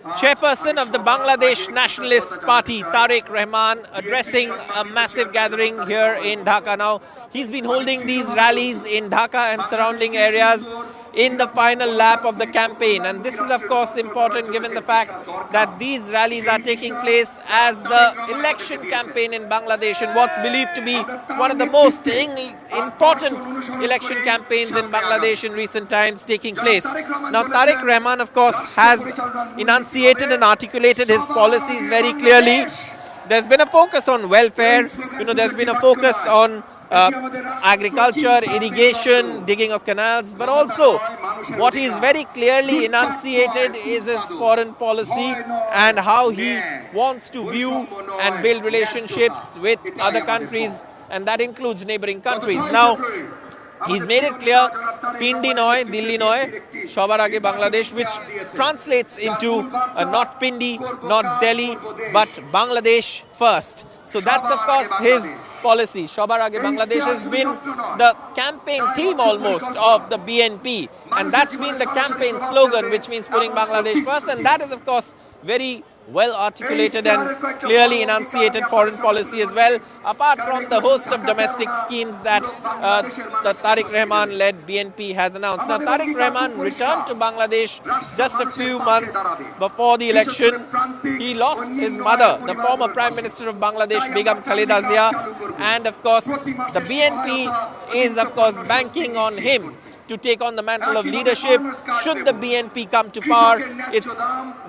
Chairperson of the Bangladesh Nationalist Party, Tariq Rahman, addressing a massive gathering here in Dhaka now. He's been holding these rallies in Dhaka and surrounding areas in the final lap of the campaign. And this is, of course, important given the fact that these rallies are taking place as the election campaign in Bangladesh, and what's believed to be one of the most important election campaigns in Bangladesh in recent times taking place. Now, Tariq Rahman, of course, has enunciated and articulated his policies very clearly. There's been a focus on welfare, there's been a focus on agriculture, irrigation, digging of canals, but also what he's very clearly enunciated is his foreign policy and how he wants to view and build relationships with other countries, and that includes neighboring countries. Now, he's made it clear, Pindi noy, Dilli noy, Shobar age Bangladesh, which translates into not Pindi, not Delhi, but Bangladesh first. So that's, of course, his policy. Shobar age Bangladesh has been the campaign theme almost of the BNP. And that's been the campaign slogan, which means putting Bangladesh first. And that is, of course, very well articulated and clearly enunciated foreign policy as well, apart from the host of domestic schemes that the Tariq Rahman-led BNP has announced. Now, Tariq Rahman returned to Bangladesh just a few months before the election. He lost his mother, the former Prime Minister of Bangladesh, Begum Khaleda Zia, and of course, the BNP is, of course, banking on him to take on the mantle of leadership. Should the BNP come to power, it's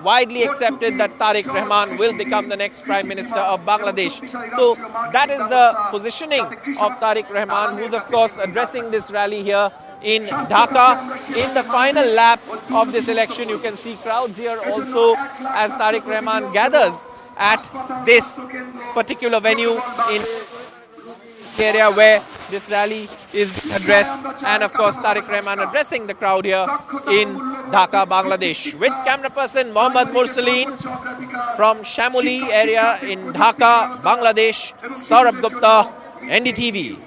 widely accepted that Tariq Rahman will become the next Prime Minister of Bangladesh. So that is the positioning of Tariq Rahman, who's of course addressing this rally here in Dhaka. In the final lap of this election, you can see crowds here also as Tariq Rahman gathers at this particular venue in area where this rally is addressed, and of course Tariq Rahman addressing the crowd here in Dhaka, Bangladesh. With camera person Mohammad Mursaleen from Shamoli area in Dhaka, Bangladesh, Saurabh Gupta, NDTV.